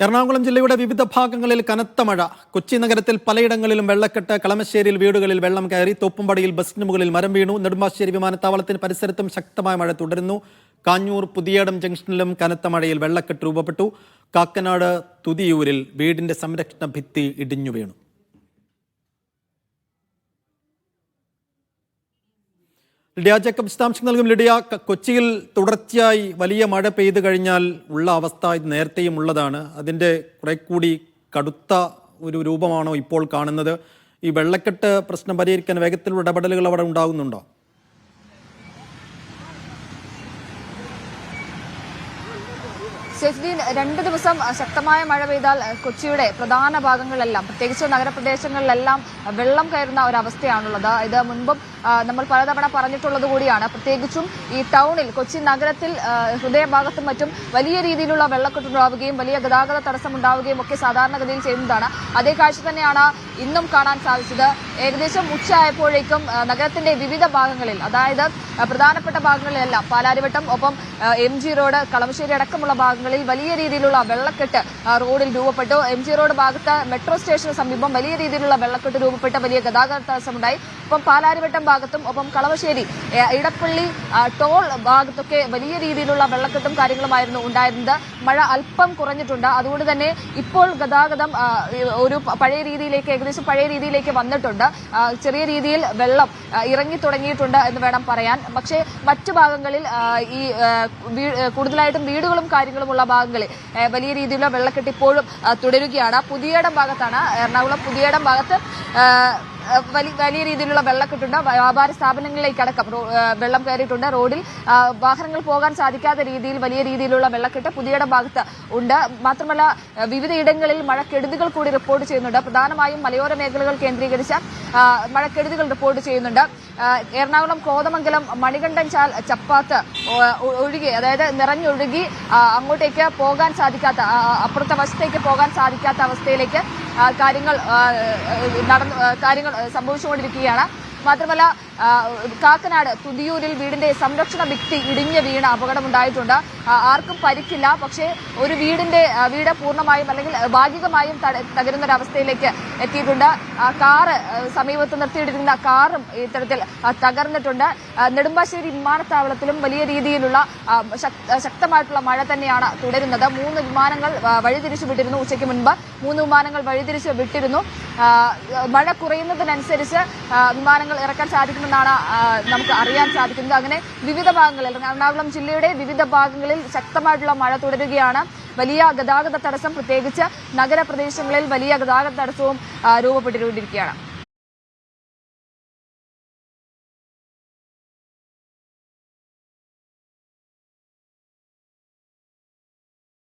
എറണാകുളം ജില്ലയുടെ വിവിധ ഭാഗങ്ങളിൽ കനത്ത മഴ. കൊച്ചി നഗരത്തിൽ പലയിടങ്ങളിലും വെള്ളക്കെട്ട്. കളമശ്ശേരിയിൽ വീടുകളിൽ വെള്ളം കയറി. തോപ്പുംപടിയിൽ ബസിന് മുകളിൽ മരം വീണു. നെടുമ്പാശ്ശേരി വിമാനത്താവളത്തിന് പരിസരത്തും ശക്തമായ മഴ തുടരുന്നു. കാഞ്ഞൂർ പുതിയടം ജംഗ്ഷനിലും കനത്ത മഴയിൽ വെള്ളക്കെട്ട് രൂപപ്പെട്ടു. കാക്കനാട് തുതിയൂരിൽ വീടിന്റെ സംരക്ഷണ ഭിത്തി ഇടിഞ്ഞു വീണു. ലിഡിയ ജേക്കബ് വിശദാംശം നൽകും. ലിഡിയ, കൊച്ചിയിൽ തുടർച്ചയായി വലിയ മഴ പെയ്തു കഴിഞ്ഞാൽ ഉള്ള അവസ്ഥ ഇത് നേരത്തെയും ഉള്ളതാണ്. അതിൻ്റെ കുറെ കൂടി കടുത്ത ഒരു രൂപമാണോ ഇപ്പോൾ കാണുന്നത്? ഈ വെള്ളക്കെട്ട് പ്രശ്നം പരിഹരിക്കാൻ വേഗത്തിലുള്ള ഇടപെടലുകൾ അവിടെ ഉണ്ടാകുന്നുണ്ടോ? ഷെഫ്ദീൻ, 2 ദിവസം ശക്തമായ മഴ പെയ്താൽ കൊച്ചിയുടെ പ്രധാന ഭാഗങ്ങളിലെല്ലാം, പ്രത്യേകിച്ച് നഗരപ്രദേശങ്ങളിലെല്ലാം വെള്ളം കയറുന്ന ഒരവസ്ഥയാണുള്ളത്. ഇത് മുൻപും നമ്മൾ പലതവണ പറഞ്ഞിട്ടുള്ളത് കൂടിയാണ്. പ്രത്യേകിച്ചും ഈ ടൗണിൽ, കൊച്ചി നഗരത്തിൽ ഹൃദയഭാഗത്തും മറ്റും വലിയ രീതിയിലുള്ള വെള്ളക്കെട്ടുണ്ടാവുകയും വലിയ ഗതാഗത തടസ്സം ഉണ്ടാവുകയും ഒക്കെ സാധാരണഗതിയിൽ ചെയ്യുന്നതാണ്. അതേ കാഴ്ച തന്നെയാണ് ഇന്നും കാണാൻ സാധിച്ചത്. ഏകദേശം ഉച്ചയായപ്പോഴേക്കും നഗരത്തിന്റെ വിവിധ ഭാഗങ്ങളിൽ, അതായത് പ്രധാനപ്പെട്ട ഭാഗങ്ങളിലെല്ലാം, പാലാരിവട്ടം, ഒപ്പം MG റോഡ്, കളമശ്ശേരി അടക്കമുള്ള ഭാഗങ്ങളിൽ വലിയ രീതിയിലുള്ള വെള്ളക്കെട്ട് റോഡിൽ രൂപപ്പെട്ടു. MG റോഡ് ഭാഗത്ത് മെട്രോ സ്റ്റേഷന് സമീപം വലിയ രീതിയിലുള്ള വെള്ളക്കെട്ട് രൂപപ്പെട്ട് വലിയ ഗതാഗത തടസ്സമുണ്ടായി. ഒപ്പം പാലാരിവട്ടം ഭാഗത്തും ഒപ്പം കളമശ്ശേരി ഇടപ്പള്ളി ടോൾ ഭാഗത്തൊക്കെ വലിയ രീതിയിലുള്ള വെള്ളക്കെട്ടും കാര്യങ്ങളുമായിരുന്നു ഉണ്ടായിരുന്നത്. മഴ അല്പം കുറഞ്ഞിട്ടുണ്ട്. അതുകൊണ്ട് തന്നെ ഇപ്പോൾ ഗതാഗതം ഒരു പഴയ രീതിയിലേക്ക്, ഏകദേശം പഴയ രീതിയിലേക്ക് വന്നിട്ടുണ്ട്. ചെറിയ രീതിയിൽ വെള്ളം ഇറങ്ങി തുടങ്ങിയിട്ടുണ്ട് എന്ന് വേണം പറയാൻ. പക്ഷേ മറ്റു ഭാഗങ്ങളിൽ ഈ കൂടുതലായിട്ടും വീടുകളും കാര്യങ്ങളുമുള്ള ഭാഗങ്ങളിൽ വലിയ രീതിയിലുള്ള വെള്ളക്കെട്ട് ഇപ്പോഴും തുടരുകയാണ്. പുതിയടം ഭാഗത്താണ്, എറണാകുളം പുതിയടം ഭാഗത്ത് വലിയ രീതിയിലുള്ള വെള്ളക്കെട്ടുണ്ട്. വ്യാപാര സ്ഥാപനങ്ങളിലേക്കടക്കം വെള്ളം കയറിയിട്ടുണ്ട്. റോഡിൽ വാഹനങ്ങൾ പോകാൻ സാധിക്കാത്ത രീതിയിൽ വലിയ രീതിയിലുള്ള വെള്ളക്കെട്ട് പുതിയടം ഭാഗത്ത് ഉണ്ട്. മാത്രമല്ല, വിവിധയിടങ്ങളിൽ മഴക്കെടുതികൾ കൂടി റിപ്പോർട്ട് ചെയ്യുന്നുണ്ട്. പ്രധാനമായും മലയോര മേഖലകൾ കേന്ദ്രീകരിച്ച മഴക്കെടുതികൾ റിപ്പോർട്ട് ചെയ്യുന്നുണ്ട്. എറണാകുളം കോതമംഗലം മണികണ്ഠൻ ചാൽ ചപ്പാത്ത് ഒഴുകി, അതായത് നിറഞ്ഞൊഴുകി അങ്ങോട്ടേക്ക് പോകാൻ സാധിക്കാത്ത, അപ്പുറത്തെ വശത്തേക്ക് പോകാൻ സാധിക്കാത്ത അവസ്ഥയിലേക്ക് കാര്യങ്ങൾ സംഭവിച്ചുകൊണ്ടിരിക്കുകയാണ്. മാത്രമല്ല, കാക്കനാട് തുതിയൂരിൽ വീടിന്റെ സംരക്ഷണ ഭിത്തി ഇടിഞ്ഞ് വീണ അപകടമുണ്ടായിട്ടുണ്ട്. ആർക്കും പരിക്കില്ല. പക്ഷേ ഒരു വീട് പൂർണ്ണമായും അല്ലെങ്കിൽ ഭാഗികമായും തകരുന്നൊരവസ്ഥയിലേക്ക് എത്തിയിട്ടുണ്ട്. കാറ്, സമീപത്ത് നിർത്തിയിട്ടിരുന്ന കാറും ഇത്തരത്തിൽ തകർന്നിട്ടുണ്ട്. നെടുമ്പാശ്ശേരി വിമാനത്താവളത്തിലും വലിയ രീതിയിലുള്ള ശക്തമായിട്ടുള്ള മഴ തന്നെയാണ് തുടരുന്നത്. 3 വിമാനങ്ങൾ വഴിതിരിച്ചു വിട്ടിരുന്നു. ഉച്ചയ്ക്ക് മുൻപ് 3 വിമാനങ്ങൾ വഴിതിരിച്ചു വിട്ടിരുന്നു. മഴ കുറയുന്നതിനനുസരിച്ച് വിമാനങ്ങൾ ഇറക്കാൻ സാധിക്കുമെന്നാണ് നമുക്ക് അറിയാൻ സാധിക്കുന്നത്. അങ്ങനെ വിവിധ ഭാഗങ്ങളിൽ, എറണാകുളം ജില്ലയുടെ വിവിധ ഭാഗങ്ങളിൽ ശക്തമായിട്ടുള്ള മഴ തുടരുകയാണ്. വലിയ ഗതാഗത തടസ്സം, പ്രത്യേകിച്ച് നഗരപ്രദേശങ്ങളിൽ വലിയ ഗതാഗത തടസ്സവും രൂപപ്പെട്ടുകൊണ്ടിരിക്കുകയാണ്.